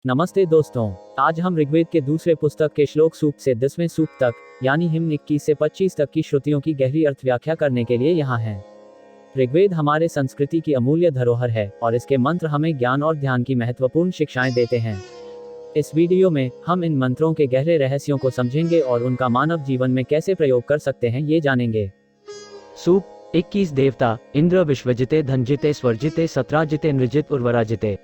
नमस्ते दोस्तों, आज हम ऋग्वेद के दूसरे पुस्तक के श्लोक सूक्त से 10वें सूक्त तक यानी हिम्न 21 से 25 तक की श्रुतियों की गहरी अर्थ व्याख्या करने के लिए यहाँ हैं। ऋग्वेद हमारे संस्कृति की अमूल्य धरोहर है और इसके मंत्र हमें ज्ञान और ध्यान की महत्वपूर्ण शिक्षाएं देते हैं। इस वीडियो में हम इन मंत्रों के गहरे रहस्यों को समझेंगे और उनका मानव जीवन में कैसे प्रयोग कर सकते हैं ये जानेंगे। सूक्त 21 देवता इंद्र विश्वजिते धनजिते स्वर्जिते सत्राजिते नृजित उर्वराजिते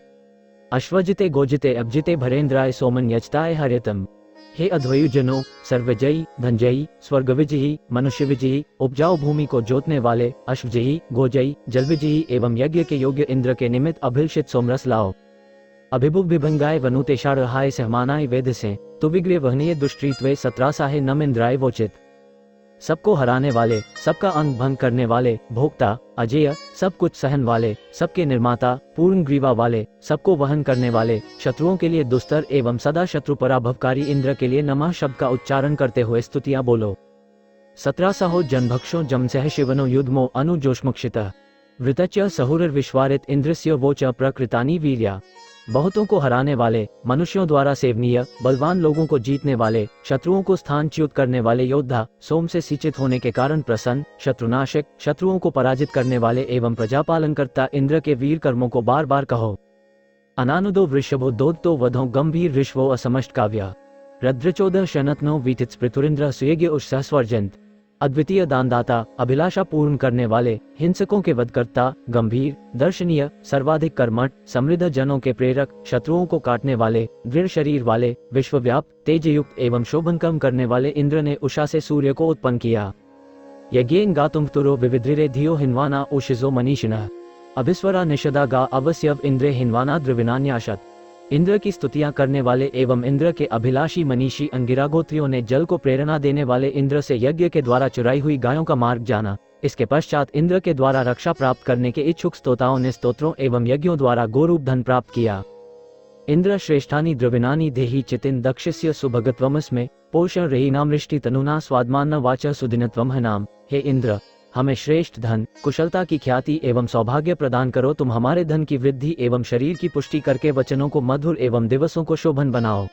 अश्वजिते गोजिते अब्जिते भरेंद्राय सोमन यजताय हर्यतम। हे अद्वयुजनों, सर्वजयी, धनजयी, स्वर्गविजयी, मनुष्यविजयी, उपजाऊ भूमि को जोतने वाले, अश्वजयी, गोजयी, जलविजयी एवं यज्ञ के योग्य इंद्र के निमित्त अभिलषित सोमरस लाओ। अभिभुग विभंगाय वनुतेषारहाय सहमानाय वेदसे तुविग्रे वहनीय दुष्टृत्वे सत्रासाहे नम इंद्राय वोचित। सबको हराने वाले, सबका अंग भंग करने वाले, भोक्ता, अजेय, सब कुछ सहन वाले, सबके निर्माता, पूर्ण ग्रीवा वाले, सबको वहन करने वाले, शत्रुओं के लिए दुस्तर एवं सदा शत्रु पराभवकारी इंद्र के लिए नमः शब्द का उच्चारण करते हुए स्तुतियां बोलो। सत्रासहो जनभक्षो जमसह शिवनो युद्धमो अनुजोष्मुक्षितः वृतच सहुरविश्वारित इंद्रस्य वोच प्रकृतानि वीर्या। बहुतों को हराने वाले, मनुष्यों द्वारा सेवनीय, बलवान लोगों को जीतने वाले, शत्रुओं को स्थानच्युत करने वाले योद्धा, सोम से सिंचित होने के कारण प्रसन्न, शत्रुनाशक, शत्रुओं को पराजित करने वाले एवं प्रजापालनकर्ता इंद्र के वीर कर्मों को बार बार कहो। अनानुदो वृषभो दोदतो वधो गंभीर ऋषवो असमष्ट काव्या रद्रचोद शनतनो वीतित स्पृतुरिंद्र सुयज्ञ उषः स्वर्जंत। अद्वितीय दानदाता, अभिलाषा पूर्ण करने वाले, हिंसकों के वधकर्ता, गंभीर, दर्शनीय, सर्वाधिक कर्मठ, समृद्ध जनों के प्रेरक, शत्रुओं को काटने वाले, दृढ़ शरीर वाले, विश्वव्याप, तेजयुक्त एवं शोभन कम करने वाले इंद्र ने उषा से सूर्य को उत्पन्न किया। यज्ञेन गातुम तुरो विविद्रिरे धियो हिन्वाना उषिजो मनीषिणः अभिस्वरा निषदा गा अवस्यव इंद्रे हिन्वाना द्रविनान्याशत। इंद्र की स्तुतियां करने वाले एवं इंद्र के अभिलाषी मनीषी अंगिरागोत्रियों ने जल को प्रेरणा देने वाले इंद्र से यज्ञ के द्वारा चुराई हुई गायों का मार्ग जाना। इसके पश्चात इंद्र के द्वारा रक्षा प्राप्त करने के इच्छुक स्तोताओं ने स्तोत्रों एवं यज्ञों द्वारा गोरूप धन प्राप्त किया। इंद्र श्रेष्ठानि द्रविणानि देहि चितिन दक्षस्य सुभगत्वमस्मे पोषण रहीनामृष्टि तनुना स्वादमान्न वाच सुदिनत्वम नाम। हे इंद्र, हमें श्रेष्ठ धन, कुशलता की ख्याति एवं सौभाग्य प्रदान करो। तुम हमारे धन की वृद्धि एवं शरीर की पुष्टि करके वचनों को मधुर एवं दिवसों को शोभन बनाओ।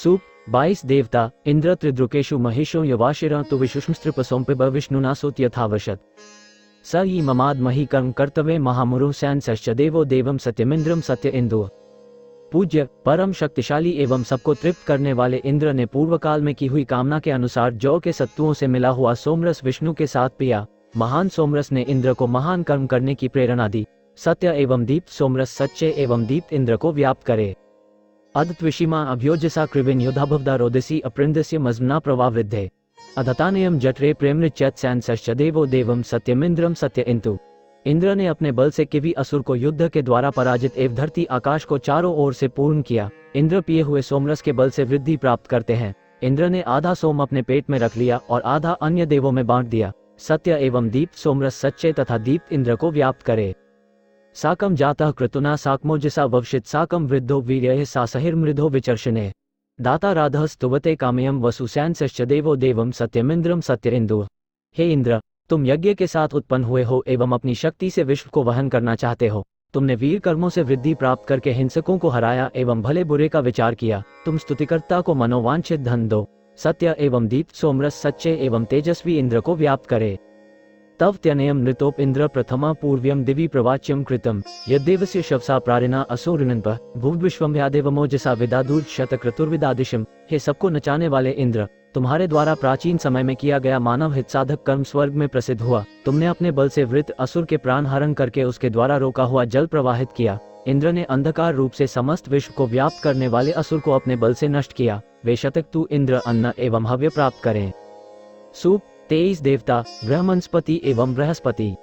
सूक्त 22 देवता इंद्र त्रिद्रुकेशु महेशो यवाशिर तु विशुष्मस्त्रिपसोम्पिब विष्णुनासोत यथावशत। स ई ममाद मही कर्म कर्तव्य महामुरु सैन सश्च देवो देवम सत्यमिंद्रम सत्य इंदु। पूज्य, परम शक्तिशाली एवं सबको तृप्त करने वाले इंद्र ने पूर्व काल में की हुई कामना के अनुसार जौ के सत्तुओं से मिला हुआ सोमरस विष्णु के साथ पिया। महान सोमरस ने इंद्र को महान कर्म करने की प्रेरणा दी। सत्य एवं दीप्त सोमरस सच्चे एवं दीप्त इंद्र को व्याप्त करे। अदत्विषिमा अभ्योजसा कृविन युधाभवदा रोदसी अप्रिंदस्य मज्मना प्रवावृद्धे अधतानयम जठरे प्रेमृच्यत सैन सश्च देवो देवम सत्यमिंद्रम सत्य इंतु। इंद्र ने अपने बल से किवी असुर को युद्ध के द्वारा पराजित एवं धरती आकाश को चारों ओर से पूर्ण किया। इंद्र पिए हुए सोमरस के बल से वृद्धि प्राप्त करते हैं। इंद्र ने आधा सोम अपने पेट में रख लिया और आधा अन्य देवों में बांट दिया। सत्य एवं दीप्त सोमरस सच्चे तथा दीप्त इंद्र को व्याप्त करे। साकम जातः क्रतुना साकमोजसा ववशित साकम वृद्धो वीर्यः सासहिर्मृधो विचर्षणे दाता राधः स्तुवते कामयम वसुसैन सश्च देवो देवम सत्यमिंद्रम सत्य इंदु। हे इंद्र, तुम यज्ञ के साथ उत्पन्न हुए हो एवं अपनी शक्ति से विश्व को वहन करना चाहते हो। तुमने वीर कर्मों से वृद्धि प्राप्त करके हिंसकों को हराया एवं भले बुरे का विचार किया। तुम स्तुतिकर्ता को मनोवांछित धन दो। सत्य एवं दीप्त सोमरस सच्चे एवं तेजस्वी इंद्र को व्याप्त करे। तव त्यनयम नृतोप इंद्र प्रथमा पूर्व्यम दिवि प्रवाच्यम कृतम यद्देवस्य शवसा प्रारिना असुरिनन्प भुवविश्वम्यादेवमोजसा विदादूर शतक्रतुर्विदादिशम। हे सबको नचाने वाले इंद्र, तुम्हारे द्वारा प्राचीन समय में किया गया मानव हित साधक कर्म स्वर्ग में प्रसिद्ध हुआ। तुमने अपने बल से वृत्त असुर के प्राण हरण करके उसके द्वारा रोका हुआ जल प्रवाहित किया। इंद्र ने अंधकार रूप से समस्त विश्व को व्याप्त करने वाले असुर को अपने बल से नष्ट किया। वे शतक तु इंद्र अन्न एवं हव्य प्राप्त करें। सूक्त 23 देवता बृहस्पति एवं बृहस्पति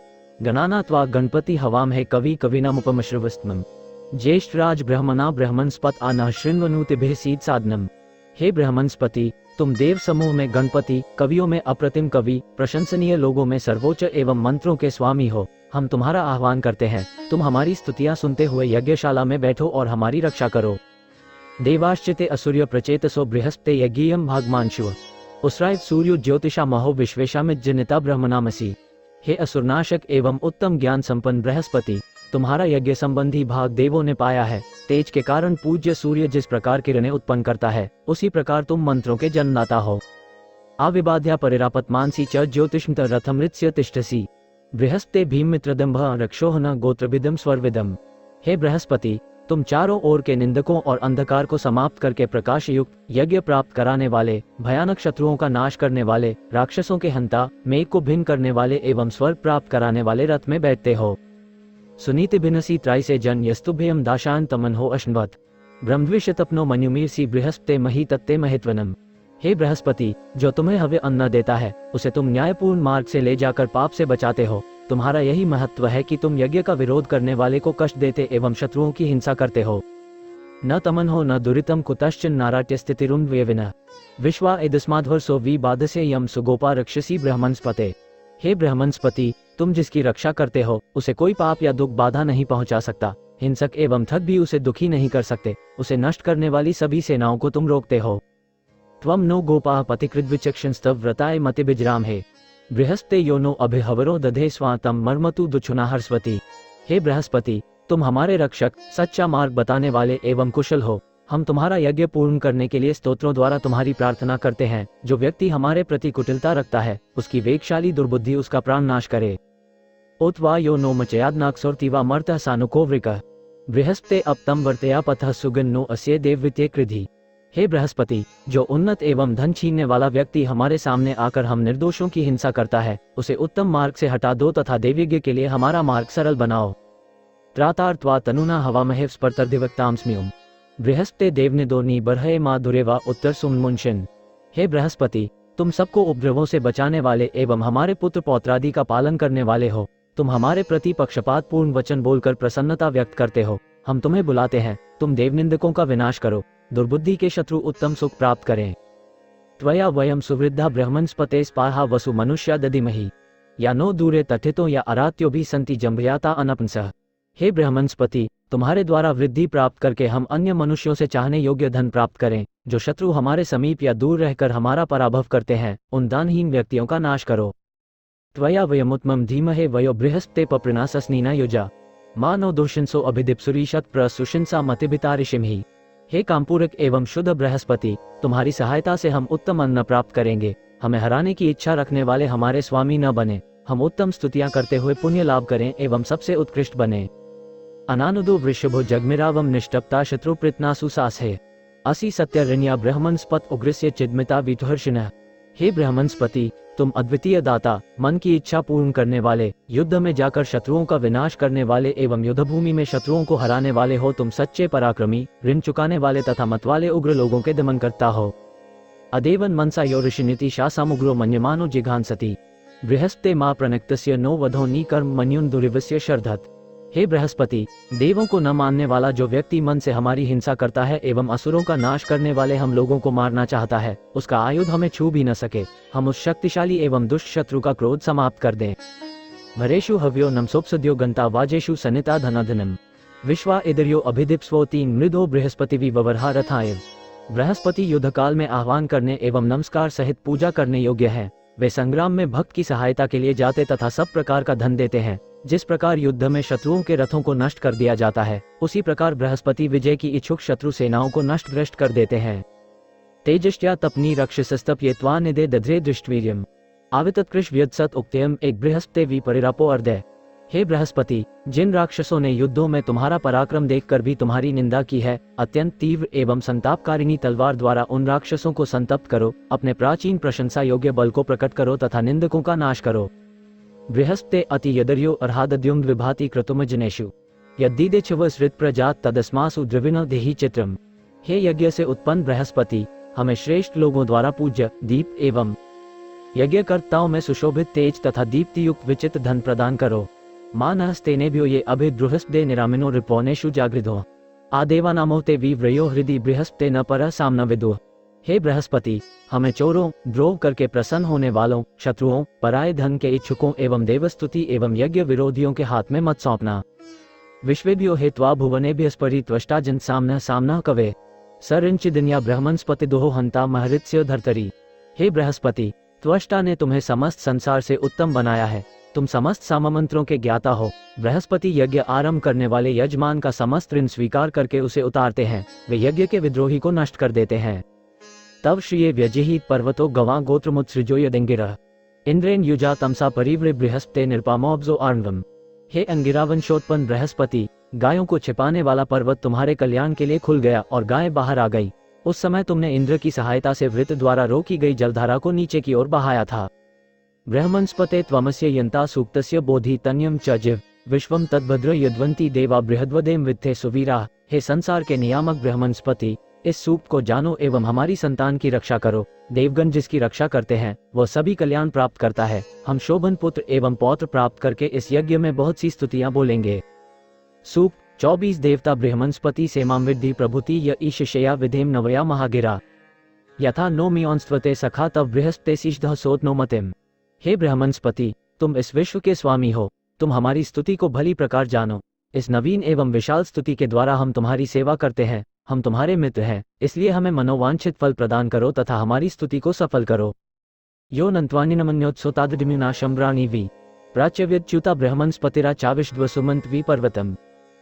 गणानात्वा गणपति हवाम है कवि कविनामुपमश्रवस्तमम् ज्येष्ठराज ब्रह्मणा ब्रह्मणस्पत आनः शृण्वनुतिभिः सीद साधनम। हे बृहस्पति, तुम देव समूह में गणपति, कवियों में अप्रतिम कवि, प्रशंसनीय लोगों में सर्वोच्च एवं मंत्रों के स्वामी हो। हम तुम्हारा आह्वान करते हैं। तुम हमारी स्तुतियां सुनते हुए यज्ञशाला में बैठो और हमारी रक्षा करो। देवाश्चिते असुर्य प्रचेतसो बृहस्पते यज्ञियम भागमांशु उसराय सूर्यो ज्योतिषा महो विश्वेशामित जनिता ब्रह्मनामसी। हे असुरनाशक एवं उत्तम ज्ञान संपन्न बृहस्पति, तुम्हारा यज्ञ संबंधी भाग देवों ने पाया है। तेज के कारण पूज्य सूर्य जिस प्रकार किरणें उत्पन्न करता है, उसी प्रकार तुम मंत्रों के जन्मदाता हो। आविबाध्या परिरापत मानसी च ज्योतिष्मत रथमृत्स्य तिष्ठसी। बृहस्पते भीममित्रदम्भ रक्षोहन गोत्रविदम स्वरविदम। हे बृहस्पति, तुम चारों ओर के निंदकों और अंधकार को समाप्त करके प्रकाश युक्त यज्ञ प्राप्त कराने वाले, भयानक शत्रुओं का नाश करने वाले, राक्षसों के हंता, मेघ को भिन्न करने वाले एवं स्वर्ग प्राप्त कराने वाले रथ में बैठते हो। सुनीति भिनसी त्राई से जन यस्तुभ्यम दाशान तमन हो अश्नवत। ब्रह्मद्विषतपनो मनुमीर सी बृहस्पते मही तत्ते महित्वनम। हे बृहस्पति, जो तुम्हें हव्य अन्न देता है, उसे तुम न्यायपूर्ण मार्ग से ले जाकर पाप से बचाते हो। तुम्हारा यही महत्व है कि तुम यज्ञ का विरोध करने वाले को कष्ट देते एवं शत्रुओं की हिंसा करते हो। न तमन हो न दुरितम कुतश्चन नाराट्य स्थितिरुन व्यविनः। विश्वा एदस्माध्वर्षो वि बाधसे यम सुगोपा रक्षसी ब्रह्मंस्पते। हे ब्रह्मंस्पति, तुम जिसकी रक्षा करते हो, उसे कोई पाप या दुख बाधा नहीं पहुंचा सकता। हिंसक एवं ठग भी उसे दुखी नहीं कर सकते। उसे नष्ट करने वाली सभी सेनाओं को तुम रोकते हो। त्वम नो गोपाः पतिकृद्विचक्षणस्तव व्रताय मतिभिजराम। हे बृहस्पते यो नो अभिहवरो दधे स्वातम मर्मतु दुच्छुना हर्षवती। हे बृहस्पति, तुम हमारे रक्षक, सच्चा मार्ग बताने वाले एवं कुशल हो। हम तुम्हारा यज्ञ पूर्ण करने के लिए स्तोत्रों द्वारा तुम्हारी प्रार्थना करते हैं। जो व्यक्ति हमारे प्रति कुटिलता रखता है, उसकी वेगशाली दुर्बुद्धि उसका प्राण नाश करे। ओत्वा यो नो मचयादनाक्सोर्तिवा मर्तः सानुकोवृकः। बृहस्पते अब तम वर्तया पथः सुगन्नो अस्ये देववित्ये कृधि। हे बृहस्पति, जो उन्नत एवं धन छीनने वाला व्यक्ति हमारे सामने आकर हम निर्दोषों की हिंसा करता है, उसे उत्तम मार्ग से हटा दो तथा देवयज्ञ के लिए हमारा मार्ग सरल बनाओ। त्रातार्त्वा तनुना हवामहे स्पर्तर्दिवक्तां स्म्युम। बृहस्पते देवनिदोनी बरहे मा दुरेवा उत्तर सुममुंशन। हे बृहस्पति, तुम सबको उपद्रवों से बचाने वाले एवं हमारे पुत्र पौत्रादि का पालन करने वाले हो। तुम हमारे प्रति पक्षपात पूर्ण वचन बोलकर प्रसन्नता व्यक्त करते हो। हम तुम्हें बुलाते हैं, तुम देवनिंदकों का विनाश करो, दुर्बुद्धि के शत्रु उत्तम सुख प्राप्त करें। त्वया वयम सुवृद्धा ब्रह्मंस्पते स्पाहा वसु मनुष्या दधिमहि। या नो दूरे तथितो या अरात्यो भी संति जम्भयाता अनपंसः। हे ब्रह्मंस्पति, तुम्हारे द्वारा वृद्धि प्राप्त करके हम अन्य मनुष्यों से चाहने योग्य धन प्राप्त करें। जो शत्रु हमारे समीप या दूर रहकर हमारा पराभव करते हैं, उन दानहीन व्यक्तियों का नाश करो। त्वया वयमुत्मम धीमहे वयो बृहस्पते पप्रिणासस्नीना युजा। मानो दुर्शंसो अभिदिप्सुरीशत प्रसुशंसा मतिभितारिशिमहि। हे कामपूरक एवं शुद्ध बृहस्पति, तुम्हारी सहायता से हम उत्तम अन्न प्राप्त करेंगे। हमें हराने की इच्छा रखने वाले हमारे स्वामी न बने। हम उत्तम स्तुतियां करते हुए पुण्य लाभ करें एवं सबसे उत्कृष्ट बने। अनानुदो वृषभो जगमिरावम निष्टप्ता शत्रुप्रीतनासु सासहे। असि सत्यरण्या ब्रह्मंस्पत उग्रस्य चिद्मिता वितुहर्षिणः। हे ब्रह्मंस्पति, तुम अद्वितीय दाता, मन की इच्छा पूर्ण करने वाले, युद्ध में जाकर शत्रुओं का विनाश करने वाले एवं युद्धभूमि में शत्रुओं को हराने वाले हो। तुम सच्चे पराक्रमी, ऋण चुकाने वाले तथा मतवाले उग्र लोगों के दमन करता हो। अदेवन मनसा यो ऋषिनीति शासामुग्रो मन्यमानो जिघांसति। बृहस्पते मा प्रणक्तस्य नो वधो नी कर्म मन्युन दुरिवस्य शर्धत। हे बृहस्पति, देवों को न मानने वाला जो व्यक्ति मन से हमारी हिंसा करता है एवं असुरों का नाश करने वाले हम लोगों को मारना चाहता है, उसका आयुध हमें छू भी न सके। हम उस शक्तिशाली एवं दुष्ट शत्रु का क्रोध समाप्त कर दें। भरेषु हव्यो नमसोपसद्यो गंता वाजेषु सनिता धनाधनम। विश्वा इदर्यो अभिदिप्स्वोति मृदो बृहस्पति विवरहा रथाय। बृहस्पति युद्धकाल में आह्वान करने एवं नमस्कार सहित पूजा करने योग्य है। वे संग्राम में भक्त की सहायता के लिए जाते तथा सब प्रकार का धन देते हैं। जिस प्रकार युद्ध में शत्रुओं के रथों को नष्ट कर दिया जाता है, उसी प्रकार बृहस्पति विजय की इच्छुक शत्रु सेनाओं को नष्ट भ्रष्ट कर देते हैं। तेजस्या तपनी रक्षसस्तप ये त्वा निदे दध्रे दृष्टवीर्यम। आवितत्कृष व्यदसत उक्तयम एक बृहस्पते वि परिरापो अर्दय। हे बृहस्पति, जिन राक्षसों ने युद्धों में तुम्हारा पराक्रम देखकर भी तुम्हारी निंदा की है, अत्यंत तीव्र एवं संतापकारिणी तलवार द्वारा उन राक्षसों को संतप्त करो। अपने प्राचीन प्रशंसा योग्य बल को प्रकट करो तथा निंदकों का नाश करो। बृहस्पते अति यदर्यो अर्हादद्युम विभाति क्रतुमजनेषु। यद्दीदे छवसृत प्रजात तदस्मासु द्रविण देहि चित्रम। हे यज्ञ से उत्पन्न बृहस्पति, हमें श्रेष्ठ लोगों द्वारा पूज्य, दीप एवं यज्ञकर्ताओं में सुशोभित तेज तथा दीप्ति युक्त विचित्र धन प्रदान करो। मानहस्तेनेभ्यो ये अभिद्रुहस्पदे निरामिनो रिपोनेषु जागृधो। आदेवानामो ते विव्रयो हृदि बृहस्पते न परः साम्न विदुः। हे बृहस्पति, हमें चोरों, द्रोह करके प्रसन्न होने वालों, शत्रुओं, पराये धन के इच्छुकों एवं देवस्तुति एवं यज्ञ विरोधियों के हाथ में मत सौंपना। विश्वेभ्यो हेत्वा भुवनेभ्यस्परि त्वष्टा जन साम्नः साम्नः कवे। सरिंचिदिन्या ब्रह्मंस्पति दोहो हंता महृत्स्य धर्तरी। हे बृहस्पति, त्वष्टा ने तुम्हें समस्त संसार से उत्तम बनाया है। तुम समस्त साममंत्रों के ज्ञाता हो। बृहस्पति यज्ञ आरंभ करने वाले यजमान का समस्त ऋण स्वीकार करके उसे उतारते हैं, वे यज्ञ के विद्रोही को नष्ट कर देते हैं। तव श्रिये व्यजिहित पर्वतो गवा गोत्रमुत्सृजो यदिंगिरः इंद्रेन युजा तमसा परिव्रे बृहस्पते निर्पामोब्जो आर्णवम। हे अंगिरावंशोत्पन्न बृहस्पति, गायों को छिपाने वाला पर्वत तुम्हारे कल्याण के लिए खुल गया और गायें बाहर आ गई। उस समय तुमने इंद्र की सहायता से वृत्त द्वारा रोकी गई जलधारा को नीचे की ओर बहाया था। ब्रह्मंस्पते त्वमस्य यंता सूक्तस्य बोधि तन्यम च जिव विश्वम तद्भद्र यद्वंती देवा बृहद्वदेम वित्थे सुवीरा। हे संसार के नियामक ब्रह्मंस्पति, इस सूक्त को जानो एवं हमारी संतान की रक्षा करो। देवगण जिसकी रक्षा करते हैं वह सभी कल्याण प्राप्त करता है। हम शोभन पुत्र एवं पौत्र प्राप्त करके इस यज्ञ में बहुत सी स्तुतियां बोलेंगे। सूक्त 24 देवता बृहस्पति सेमां विद्धि प्रभुति य ईशिषया विधेम नवया महागिरा यथा नो मियंस्त्वते सखा तव बृहस्पते शीषधः सोत नो मतिम। हे बृहस्पति, तुम इस विश्व के स्वामी हो, तुम हमारी स्तुति को भली प्रकार जानो। इस नवीन एवं विशाल स्तुति के द्वारा हम तुम्हारी सेवा करते हैं, हम तुम्हारे मित्र हैं, इसलिए हमें मनोवांछित फल प्रदान करो तथा हमारी स्तुति को सफल करो। यो नन्त्वानिनमन्योत्सोतादृम्युना शम्भ्राणि वि प्राच्यव्यच्युता बृहस्पतिरा चाविष्द्व सुमंत वि पर्वतम।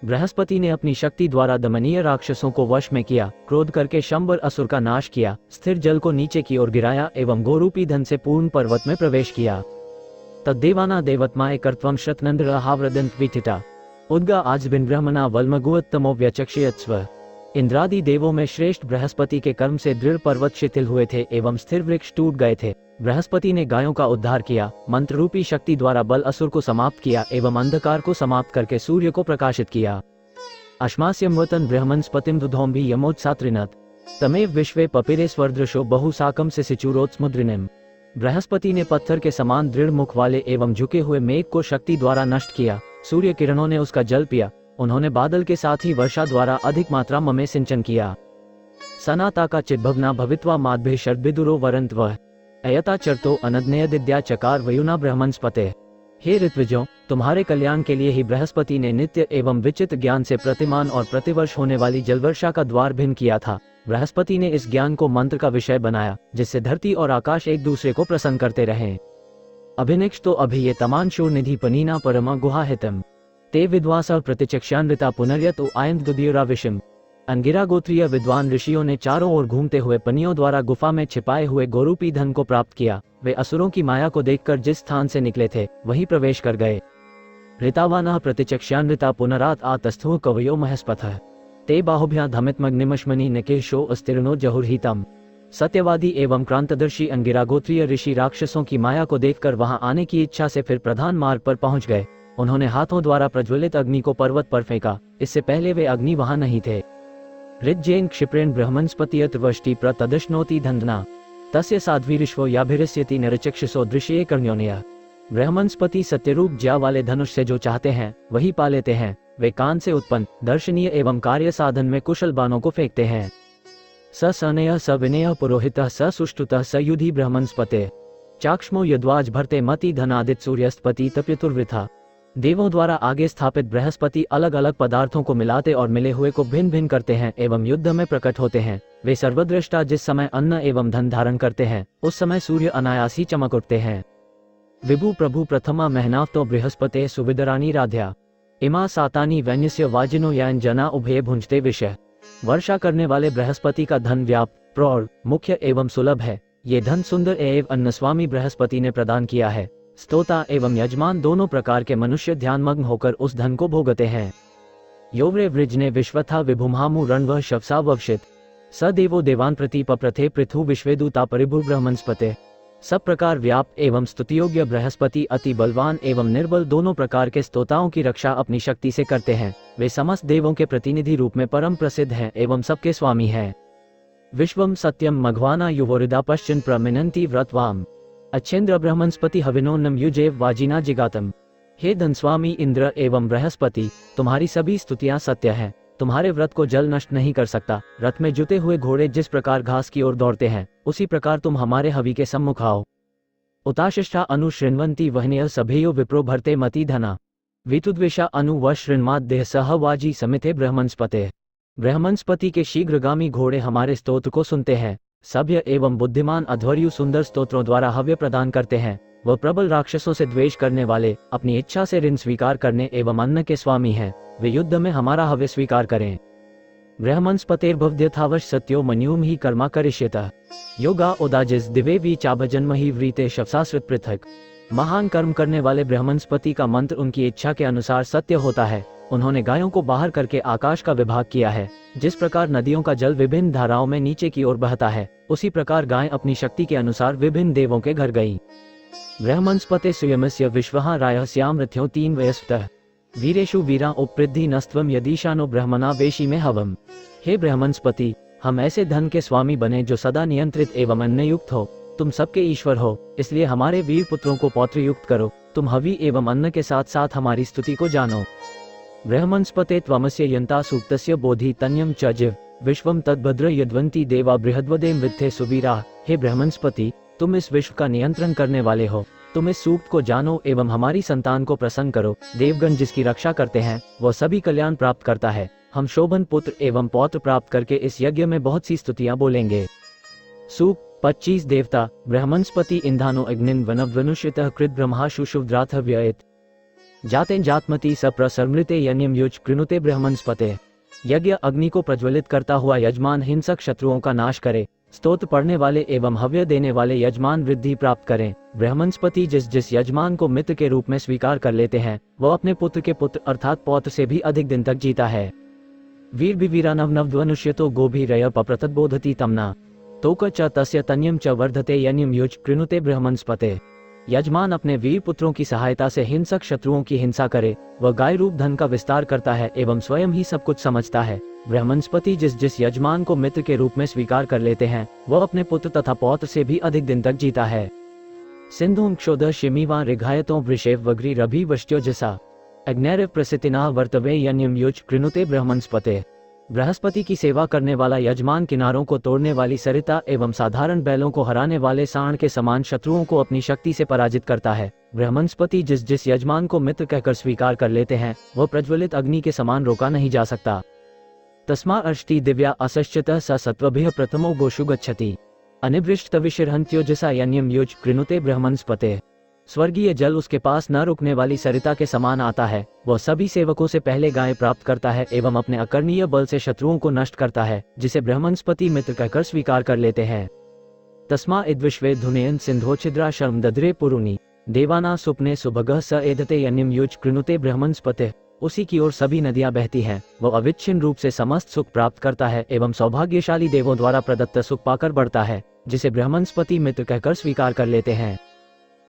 बृहस्पति ने अपनी शक्ति द्वारा दमनीय राक्षसों को वश में किया, क्रोध करके शंबर असुर का नाश किया, स्थिर जल को नीचे की ओर गिराया एवं गोरूपी धन से पूर्ण पर्वत में प्रवेश किया। तद्देवाना देवत्माए कर्त्वं शतनंद्र हावृदंत विथिता उद्गा आज बिन ब्रह्मणा वल्मगुवत्तमो व्यचक्षयत्स्व। इंद्रादि देवों में श्रेष्ठ बृहस्पति के कर्म से दृढ़ पर्वत शिथिल हुए थे एवं स्थिर वृक्ष टूट गए थे। बृहस्पति ने गायों का उद्धार किया, मंत्र रूपी शक्ति द्वारा बल असुर को समाप्त किया एवं अंधकार को समाप्त करके सूर्य को प्रकाशित किया। अश्मास्यमवतन बृहस्पतिम दुधोम्भि यमोत्सात्रिनत तमेव विश्वे पपिरे स्वरदृशो बहुसाकम से सिचुरोत्समुद्रिनिम। बृहस्पति ने पत्थर के समान दृढ़ मुख वाले एवं झुके हुए मेघ को शक्ति द्वारा नष्ट किया। सूर्य किरणों ने उसका जल पिया, उन्होंने बादल के साथ ही वर्षा द्वारा अधिक मात्रा में सिंचन किया। सनाता का चिद्भवना भवित्वा माद्भे शर्दबिदुरो वरंत वह अयता चरतो अनद्नयदिद्या चकार वयुना बृहस्पते। हे ऋत्विजों, तुम्हारे कल्याण के लिए ही बृहस्पति ने नित्य एवं विचित्र ज्ञान से प्रतिमान और प्रतिवर्ष होने वाली जलवर्षा का द्वार भिन्न किया था। बृहस्पति ने इस ज्ञान को मंत्र का विषय बनाया, जिससे धरती और आकाश एक दूसरे को प्रसन्न करते रहें। अभिनिक्ष तो अभि ये तमान शूर निधि पनीना परमा गुहाहितम ते विद्वास प्रतिचक्षान्विता पुनर्यत आयंत दुदियोरा विषम। अंगिरा गोत्रीय विद्वान ऋषियों ने चारों ओर घूमते हुए पनियों द्वारा गुफा में छिपाए हुए गोरूपी धन को प्राप्त किया। वे असुरों की माया को देखकर जिस स्थान से निकले थे वहीं प्रवेश कर गए। ऋतावानः प्रतिचक्षान्विता पुनरात आतस्थुः कवयो महस्पथः ते बाहुभ्या धमितमग्निमश्मनि निकेशो अस्तीर्णो जहुर्हितम। सत्यवादी एवं क्रांतदर्शी अंगिरा गोत्रीय ऋषि राक्षसों की माया को देखकर वहां आने की इच्छा से फिर प्रधान मार्ग पर पहुंच गए। उन्होंने हाथों द्वारा प्रज्वलित अग्नि को पर्वत पर फेंका, इससे पहले वे अग्नि वहां नहीं थे। ऋज्जेन क्षिप्रेण बृहस्पतियत वष्टि प्रतदश्नोति धंधना तस्य साध्वीरिश्वो याभिरस्यति नरचक्षुषो दृश्ये कर्ण्योनयः। बृहस्पति सत्यरूप ज्या वाले धनुष से जो चाहते हैं वही पा लेते हैं। वे कान से उत्पन्न दर्शनीय एवं कार्य साधन में कुशल बाणों को फेंकते हैं। स सनयः स विनयः पुरोहितः स सुष्ठुतः स युधि बृहस्पते चाक्ष्मो यद्वाज भरते मति धनादित सूर्यस्पति तप्यतुर्वृथा। देवों द्वारा आगे स्थापित बृहस्पति अलग अलग पदार्थों को मिलाते और मिले हुए को भिन्न भिन्न करते हैं एवं युद्ध में प्रकट होते हैं। वे सर्वदृष्टा जिस समय अन्न एवं धन धारण करते हैं उस समय सूर्य अनायास ही चमक उठते हैं। विभु प्रभु प्रथमा महनावतो बृहस्पते सुविदरानी राध्या इमा सातानी वैन्यस्य वाजिनो यान जना उभय भुंजते विषय। वर्षा करने वाले बृहस्पति का धन व्याप्त, प्रौढ़, मुख्य एवं सुलभ है। ये धन सुंदर एवं अन्नस्वामी बृहस्पति ने प्रदान किया है। स्तोता एवं यजमान दोनों प्रकार के मनुष्य ध्यानमग्न होकर उस धन को भोगते हैं। योव्रे वृजने विश्वथा विभुमामु रणवः शवसा ववशित स देवो देवान प्रति पप्रथे पृथु विश्वेदूता परिभु बृहस्पते। सब प्रकार व्याप्त एवं स्तुतियोग्य बृहस्पति अति बलवान एवं निर्बल दोनों प्रकार के स्तोताओं की रक्षा अपनी शक्ति से करते हैं। वे समस्त देवों के प्रतिनिधि रूप में परम प्रसिद्ध हैं एवं सबके स्वामी हैं। विश्वम सत्यम मघवाना युवोरिदा पश्चिन प्रमिनंती व्रतवाम अच्छेन्द्र बृहस्पति हविनोन्नम युजेव वाजिना जिगातम। हे धनस्वामी इंद्र एवं बृहस्पति, तुम्हारी सभी स्तुतियां सत्य हैं। तुम्हारे व्रत को जल नष्ट नहीं कर सकता। रथ में जुते हुए घोड़े जिस प्रकार घास की ओर दौड़ते हैं उसी प्रकार तुम हमारे हवि के सम्मुख आओ। उताशिष्ठा अनु शृण्वन्ति वहनेय सभेयो विप्रो भरते मति धना वितुद्वेषा अनु व शृण्माद्देह सह वाजी समिते बृहस्पते। बृहस्पति के शीघ्रगामी घोड़े हमारे स्तोत्र को सुनते हैं। सभ्य एवं बुद्धिमान अध्वर्यु सुंदर स्तोत्रों द्वारा हव्य प्रदान करते हैं। वह प्रबल राक्षसों से द्वेष करने वाले, अपनी इच्छा से ऋण स्वीकार करने एवं अन्न के स्वामी हैं। वे युद्ध में हमारा हव्य स्वीकार करें। ब्रह्मंस्पतेर्भवद्यथावश सत्यो मन्यूम ही कर्मा करिष्यतः योगा ओदाजिस दिवे वी चाभजन्महि व्रीते शवसाश्रित पृथक। महान कर्म करने वाले ब्रह्मंस्पति का मंत्र उनकी इच्छा के अनुसार सत्य होता है। उन्होंने गायों को बाहर करके आकाश का विभाग किया है। जिस प्रकार नदियों का जल विभिन्न धाराओं में नीचे की ओर बहता है, उसी प्रकार गाय अपनी शक्ति के अनुसार विभिन्न देवों के घर गई। ब्रह्मंस्पते सुयमस्य विश्वहा रायस्याम रथ्यो तीन वयस्वतः वीरेषु वीरा उपृद्धि नस्त्वम यदीशानो ब्रह्मणा वेशी में हवम। हे ब्रह्मंस्पति, हम ऐसे धन के स्वामी बने जो सदा नियंत्रित एवं अन्न युक्त हो। तुम सबके ईश्वर हो, इसलिए हमारे वीर पुत्रों को पौत्र युक्त करो। तुम हवि एवं अन्न के साथ साथ हमारी स्तुति को जानो। ब्रह्मंस्पते त्वमस्य यंता सूक्तस्य बोधि तन्यम च जिव विश्वम तद्भद्र यद्वंती देवा बृहद्वदेम वित्थे सुवीरा। हे ब्रह्मंस्पति, तुम इस विश्व का नियंत्रण करने वाले हो। तुम इस सूक्त को जानो एवं हमारी संतान को प्रसन्न करो। देवगण जिसकी रक्षा करते हैं वह सभी कल्याण प्राप्त करता है। हम शोभन पुत्र एवं पौत्र प्राप्त करके इस यज्ञ में बहुत सी स्तुतियां बोलेंगे। सूक्त 25 देवता ब्रह्मंस्पति इंधानो अग्निन वनवनुष्यतः कृत ब्रह्मा शुशुद्राथ व्ययत जाते जातमति सप्रसमृते यज्ञम युज कृनुते ब्रह्मंस्पते। यज्ञ अग्नि को प्रज्वलित करता हुआ यजमान हिंसक शत्रुओं का नाश करे। स्तोत्र पढ़ने वाले एवं हव्य देने वाले यजमान वृद्धि प्राप्त करें। ब्रह्मंस्पति जिस यजमान को मित्र के रूप में स्वीकार कर लेते हैं, वह अपने पुत्र के पुत्र अर्थात पौत्र से भी अधिक दिन तक जीता है। वीर वीरा नवनवध्वनुष्यतो गोभीरय पप्रतत बोधति तमना तोक च तस्य तन्यम च वर्धते यन्यम युज कृनुते ब्रह्मंस्पते। यजमान अपने वीर पुत्रों की सहायता से हिंसक शत्रुओं की हिंसा करे। वह गाय रूप धन का विस्तार करता है एवं स्वयं ही सब कुछ समझता है। ब्रह्मंस्पति जिस यजमान को मित्र के रूप में स्वीकार कर लेते हैं, वह अपने पुत्र तथा पौत्र से भी अधिक दिन तक जीता है। सिंधुम क्षोध शिमीवा ऋघायतों वृषेव वग्री रभि वष्ट्यो जसा अग्नैरव प्रसितिना वर्तवे यन्यम युज कृनुते ब्रह्मंस्पते। बृहस्पति की सेवा करने वाला यजमान किनारों को तोड़ने वाली सरिता एवं साधारण बैलों को हराने वाले सांड के समान शत्रुओं को अपनी शक्ति से पराजित करता है। ब्रह्मंस्पति जिस यजमान को मित्र कहकर स्वीकार कर लेते हैं, वह प्रज्वलित अग्नि के समान रोका नहीं जा सकता। तस्मा अष्टि दिव्या असश्चितः स सत्वभिः प्रथमो गोषु गच्छति अनिवृष्ट विशिरहन्त्योजसा यन्यम युज कृनुते ब्रह्मंस्पते। स्वर्गीय जल उसके पास न रुकने वाली सरिता के समान आता है। वह सभी सेवकों से पहले गाय प्राप्त करता है एवं अपने अकर्णीय बल से शत्रुओं को नष्ट करता है, जिसे ब्रह्मंस्पति मित्र कहकर स्वीकार कर लेते हैं। तस्मा इद्विश्वे धुनेन सिंधोछिद्रा शर्म दद्रे पुरुनी देवाना सुपने सुभगः स एधते यन्यम युज कृनुते ब्रह्मंस्पते। उसी की ओर सभी नदियां बहती हैं। वह अविच्छिन्न रूप से समस्त सुख प्राप्त करता है एवं सौभाग्यशाली देवों द्वारा प्रदत्त सुख पाकर बढ़ता है, जिसे ब्रह्मंस्पति मित्र कहकर स्वीकार कर लेते हैं।